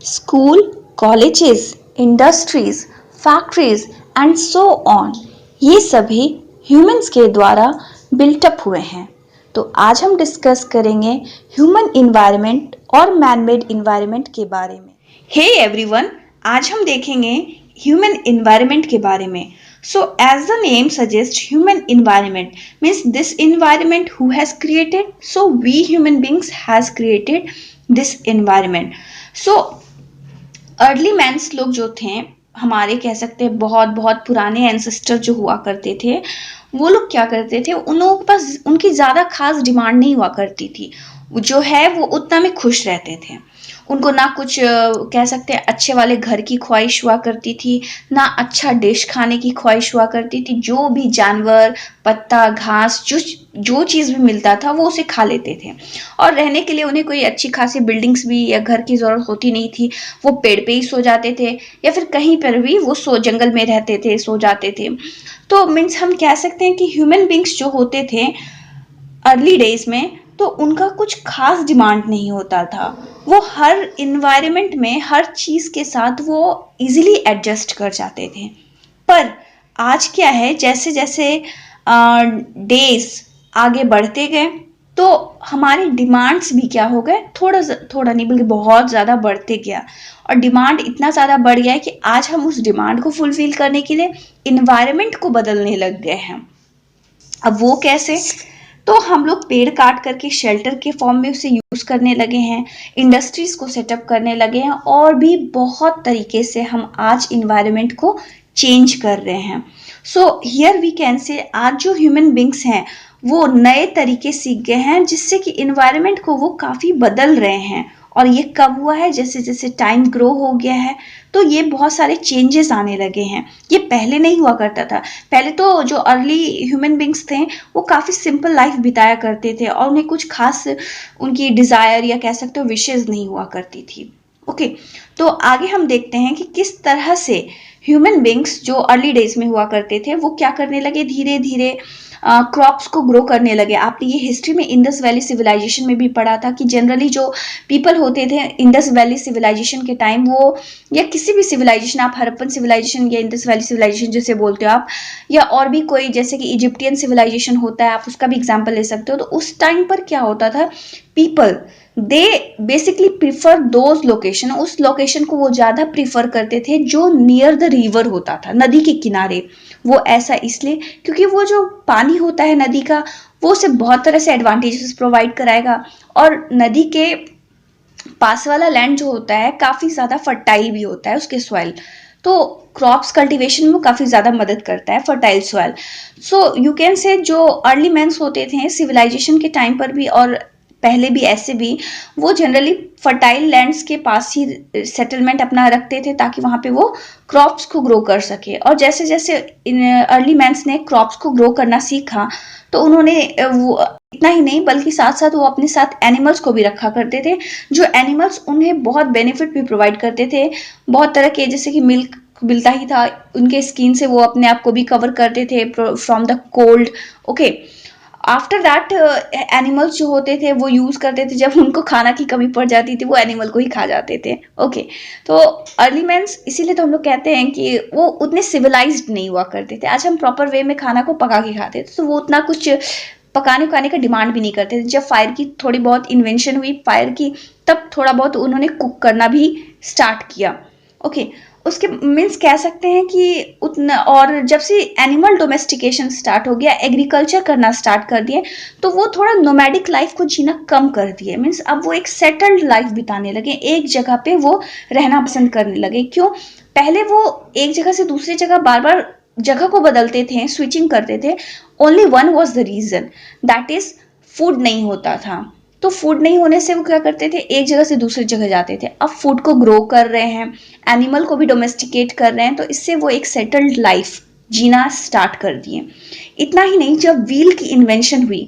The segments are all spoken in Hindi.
School, colleges, industries, factories and so on, ये सभी humans के द्वारा built up हुए हैं। तो आज हम डिस्कस करेंगे ह्यूमन इन्वायरमेंट और मैन मेड इन्वायरमेंट के बारे में। हे एवरीवन, आज हम देखेंगे ह्यूमन इन्वायरमेंट के बारे में। So as the name suggests, human environment means this environment who has created. So we human beings has created this environment. So early mans लोग जो थे, हमारे कह सकते हैं बहुत बहुत पुराने एंसेस्टर जो हुआ करते थे, वो लोग क्या करते थे, उन लोगों के पास उनकी ज़्यादा खास डिमांड नहीं हुआ करती थी। जो है वो उतना में खुश रहते थे। उनको ना कुछ कह सकते हैं अच्छे वाले घर की ख्वाहिश हुआ करती थी, ना अच्छा डिश खाने की ख्वाहिश हुआ करती थी। जो भी जानवर, पत्ता, घास, जो चीज़ भी मिलता था वो उसे खा लेते थे। और रहने के लिए उन्हें कोई अच्छी खासी बिल्डिंग्स भी या घर की ज़रूरत होती नहीं थी। वो पेड़ पे ही सो जाते थे या फिर कहीं पर भी वो जंगल में रहते थे, सो जाते थे। तो मीन्स हम कह सकते हैं कि ह्यूमन बींग्स जो होते थे अर्ली डेज में, तो उनका कुछ खास डिमांड नहीं होता था। वो हर इन्वायरमेंट में हर चीज़ के साथ वो इजीली एडजस्ट कर जाते थे। पर आज क्या है, जैसे जैसे डेज आगे बढ़ते गए तो हमारे डिमांड्स भी क्या हो गए, थोड़ा नहीं बल्कि बहुत ज़्यादा बढ़ते गया। और डिमांड इतना ज़्यादा बढ़ गया है कि आज हम उस डिमांड को फुलफिल करने के लिए इन्वायरमेंट को बदलने लग गए हैं। अब वो कैसे? तो हम लोग पेड़ काट करके शेल्टर के फॉर्म में उसे यूज़ करने लगे हैं, इंडस्ट्रीज़ को सेटअप करने लगे हैं, और भी बहुत तरीके से हम आज इन्वायरमेंट को चेंज कर रहे हैं। सो हियर वी कैन से आज जो ह्यूमन बींग्स हैं वो नए तरीके सीख गए हैं, जिससे कि इन्वायरमेंट को वो काफ़ी बदल रहे हैं। और ये कब हुआ है? जैसे जैसे टाइम ग्रो हो गया है तो ये बहुत सारे चेंजेस आने लगे हैं। ये पहले नहीं हुआ करता था। पहले तो जो अर्ली ह्यूमन बींग्स थे वो काफ़ी सिंपल लाइफ बिताया करते थे और उन्हें कुछ खास उनकी डिज़ायर या कह सकते हो विशेज़ नहीं हुआ करती थी। ओके, तो आगे हम देखते हैं कि किस तरह से ह्यूमन बींग्स जो अर्ली डेज में हुआ करते थे वो क्या करने लगे, धीरे धीरे क्रॉप्स को ग्रो करने लगे। आपने ये हिस्ट्री में इंडस वैली सिविलाइजेशन में भी पढ़ा था कि जनरली जो पीपल होते थे इंडस वैली सिविलाइजेशन के टाइम, वो या किसी भी सिविलाइजेशन, आप हरप्पन सिविलाइजेशन या इंडस वैली सिविलाइजेशन जैसे बोलते हो आप, या और भी कोई जैसे कि इजिप्टियन सिविलाइजेशन होता है, आप उसका भी एग्जाम्पल ले सकते हो। तो उस टाइम पर क्या होता था, people they basically prefer those location, उस लोकेशन को वो ज़्यादा प्रीफर करते थे जो नियर द रिवर होता था, नदी के किनारे। वो ऐसा इसलिए क्योंकि वो जो पानी होता है नदी का, वो उसे बहुत तरह से एडवांटेजेस प्रोवाइड कराएगा, और नदी के पास वाला लैंड जो होता है काफ़ी ज़्यादा फर्टाइल भी होता है उसके सॉइल, तो क्रॉप्स कल्टीवेशन में काफ़ी ज़्यादा मदद करता है fertile soil. So you can से जो अर्ली मैन्स होते थे सिविलाइजेशन के टाइम पर भी और पहले भी ऐसे भी, वो जनरली फर्टाइल लैंड्स के पास ही सेटलमेंट अपना रखते थे ताकि वहाँ पे वो क्रॉप्स को ग्रो कर सके। और जैसे जैसे अर्ली मैन्स ने क्रॉप्स को ग्रो करना सीखा तो उन्होंने वो इतना ही नहीं बल्कि साथ साथ वो अपने साथ एनिमल्स को भी रखा करते थे, जो एनिमल्स उन्हें बहुत बेनिफिट भी प्रोवाइड करते थे। बहुत तरह के, जैसे कि मिल्क मिलता ही था उनके स्किन से, वो अपने आप को भी कवर करते थे from the cold. Okay, after that animals जो होते थे वो यूज़ करते थे, जब उनको खाना की कमी पड़ जाती थी वो एनिमल को ही खा जाते थे। ओके, तो अर्ली मैन्स, इसीलिए तो हम लोग कहते हैं कि वो उतने सिविलाइज्ड नहीं हुआ करते थे। आज हम प्रॉपर वे में खाना को पका के खाते थे, तो वो उतना कुछ पकाने उकाने का डिमांड भी नहीं करते थे। जब फायर की थोड़ी बहुत इन्वेंशन हुई फायर की, तब थोड़ा बहुत उन्होंने कुक करना भी स्टार्ट किया। ओके, उसके मीन्स कह सकते हैं कि उतना, और जब से एनिमल डोमेस्टिकेशन स्टार्ट हो गया, एग्रीकल्चर करना स्टार्ट कर दिए, तो वो थोड़ा नोमैडिक लाइफ को जीना कम कर दिए। मीन्स अब वो एक सेटल्ड लाइफ बिताने लगे, एक जगह पे वो रहना पसंद करने लगे। क्यों? पहले वो एक जगह से दूसरी जगह बार बार जगह को बदलते थे, स्विचिंग करते थे। Only one was the reason, that is food नहीं होता था। तो फूड नहीं होने से वो क्या करते थे, एक जगह से दूसरी जगह जाते थे। अब फूड को ग्रो कर रहे हैं, एनिमल को भी डोमेस्टिकेट कर रहे हैं, तो इससे वो एक सेटल्ड लाइफ जीना स्टार्ट कर दिए। इतना ही नहीं, जब व्हील की इन्वेंशन हुई,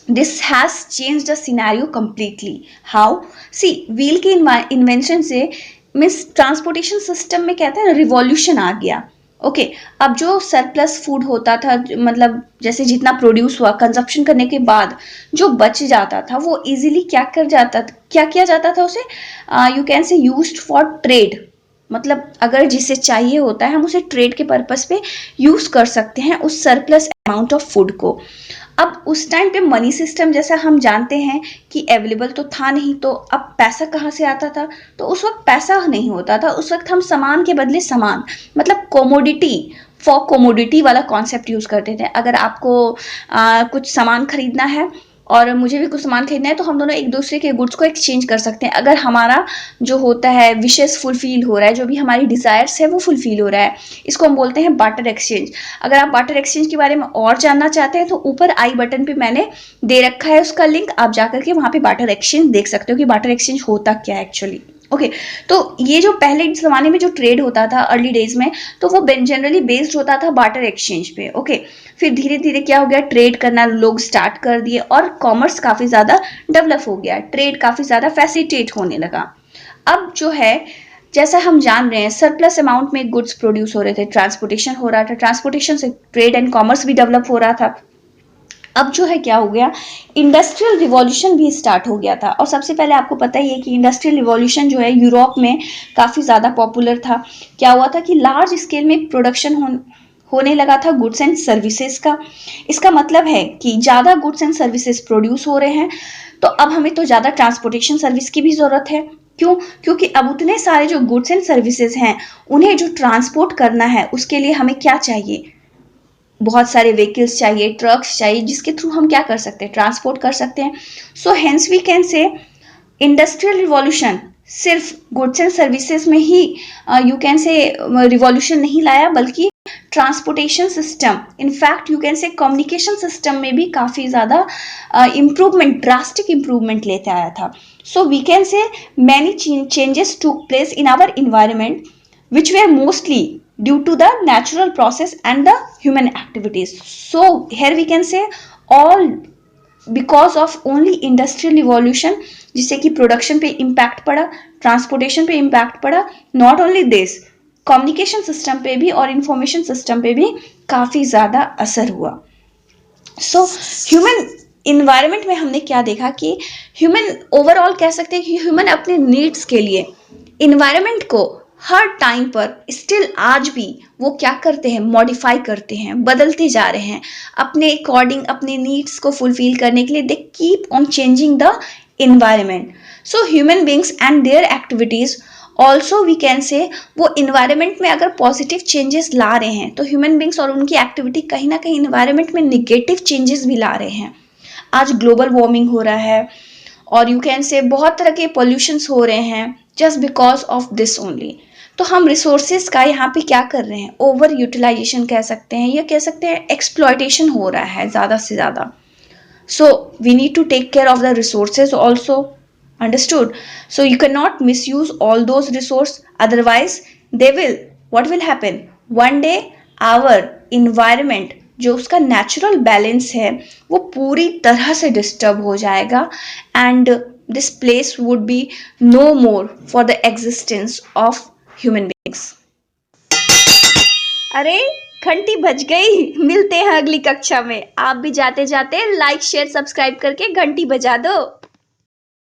this has change the scenario completely. How? See, wheel की इन्वेंशन से मीन्स ट्रांसपोर्टेशन सिस्टम में कहते हैं रिवॉल्यूशन आ गया। ओके अब जो सरप्लस फूड होता था मतलब जैसे जितना प्रोड्यूस हुआ कंजप्शन करने के बाद जो बच जाता था वो इजीली क्या किया जाता था उसे यू कैन से यूज्ड फॉर ट्रेड मतलब अगर जिसे चाहिए होता है हम उसे ट्रेड के पर्पस पे यूज कर सकते हैं उस सरप्लस अमाउंट ऑफ फूड को। अब उस टाइम पे मनी सिस्टम जैसा हम जानते हैं कि अवेलेबल तो था नहीं, तो अब पैसा कहाँ से आता था? तो उस वक्त पैसा नहीं होता था, उस वक्त हम सामान के बदले सामान मतलब कोमोडिटी फॉर कोमोडिटी वाला कॉन्सेप्ट यूज करते थे। अगर आपको कुछ सामान खरीदना है और मुझे भी कुछ सामान खरीदना है तो हम दोनों एक दूसरे के गुड्स को एक्सचेंज कर सकते हैं। अगर हमारा जो होता है विशेष फुलफिल हो रहा है, जो भी हमारी डिजायर्स है वो फुलफिल हो रहा है, इसको हम बोलते हैं बार्टर एक्सचेंज। अगर आप बार्टर एक्सचेंज के बारे में और जानना चाहते हैं तो ऊपर आई बटन पे मैंने दे रखा है उसका लिंक, आप जाकर के वहां पे बार्टर एक्सचेंज देख सकते हो कि बार्टर एक्सचेंज होता क्या है एक्चुअली। ओके तो ये जो पहले जमाने में जो ट्रेड होता था अर्ली डेज में तो वो जनरली बेस्ड होता था बार्टर एक्सचेंज पे। ओके फिर धीरे धीरे क्या हो गया, ट्रेड करना लोग स्टार्ट कर दिए और कॉमर्स काफी ज्यादा डेवलप हो गया, ट्रेड काफी ज्यादा फैसिलिटेट होने लगा। अब जो है जैसा हम जान रहे हैं सरप्लस अमाउंट में गुड्स प्रोड्यूस हो रहे थे, ट्रांसपोर्टेशन हो रहा था, ट्रांसपोर्टेशन से ट्रेड एंड कॉमर्स भी डेवलप हो रहा था। अब जो है क्या हो गया, इंडस्ट्रियल रिवॉल्यूशन भी स्टार्ट हो गया था। और सबसे पहले आपको पता ही है कि इंडस्ट्रियल रिवॉल्यूशन जो है यूरोप में काफी ज्यादा पॉपुलर था। क्या हुआ था कि लार्ज स्केल में प्रोडक्शन होने लगा था गुड्स एंड सर्विसेज का। इसका मतलब है कि ज्यादा गुड्स एंड सर्विसेज प्रोड्यूस हो रहे हैं तो अब हमें तो ज्यादा ट्रांसपोर्टेशन सर्विस की भी जरूरत है। क्यों? क्योंकि अब उतने सारे जो गुड्स एंड सर्विसेज हैं उन्हें जो ट्रांसपोर्ट करना है उसके लिए हमें क्या चाहिए, बहुत सारे व्हीकल्स चाहिए, ट्रक्स चाहिए जिसके थ्रू हम क्या कर सकते हैं, ट्रांसपोर्ट कर सकते हैं। So hence we can say industrial revolution सिर्फ गुड्स एंड सर्विसेज में ही यू कैन से रिवॉल्यूशन नहीं लाया बल्कि transportation system, in fact you can say communication system में भी काफी ज्यादा इम्प्रूवमेंट, ड्रास्टिक इम्प्रूवमेंट लेते आया था। So we can say many changes took place in our environment which were mostly due to the natural process and the human activities. So here we can say all because of only industrial revolution जिससे कि प्रोडक्शन पे इम्पैक्ट पड़ा, ट्रांसपोर्टेशन पे इम्पैक्ट पड़ा, not only this communication system पे भी और इंफॉर्मेशन सिस्टम पे भी काफी ज्यादा असर हुआ। सो ह्यूमन इन्वायरमेंट में हमने क्या देखा कि ह्यूमन ओवरऑल कह सकते हैं कि ह्यूमन अपने नीड्स के लिए इन्वायरमेंट को हर टाइम पर स्टिल आज भी वो क्या करते हैं, मॉडिफाई करते हैं, बदलते जा रहे हैं अपने अकॉर्डिंग, अपने नीड्स को फुलफिल करने के लिए they keep on changing the environment. So human beings and their activities also we can say वो इन्वायरमेंट में अगर पॉजिटिव चेंजेस ला रहे हैं तो ह्यूमन बींग्स और उनकी एक्टिविटी कहीं ना कहीं इन्वायरमेंट में निगेटिव चेंजेस भी ला रहे हैं। आज ग्लोबल वार्मिंग हो रहा है और यू कैन से बहुत तरह के पोल्यूशंस हो रहे हैं just because of this only. तो हम रिसोर्सेज का यहाँ पे क्या कर रहे हैं, ओवर यूटिलाइजेशन कह सकते हैं या कह सकते हैं एक्सप्लॉयटेशन हो रहा है ज़्यादा से ज़्यादा। So we need to take care of the resources also, understood? So you cannot misuse all those resource, otherwise they will, what will happen, one day our environment जो उसका नेचुरल बैलेंस है वो पूरी तरह से डिस्टर्ब हो जाएगा and this place would be no more for the existence of human beings. अरे घंटी बज गई, मिलते हैं अगली कक्षा में। आप भी जाते जाते लाइक शेयर सब्सक्राइब करके घंटी बजा दो।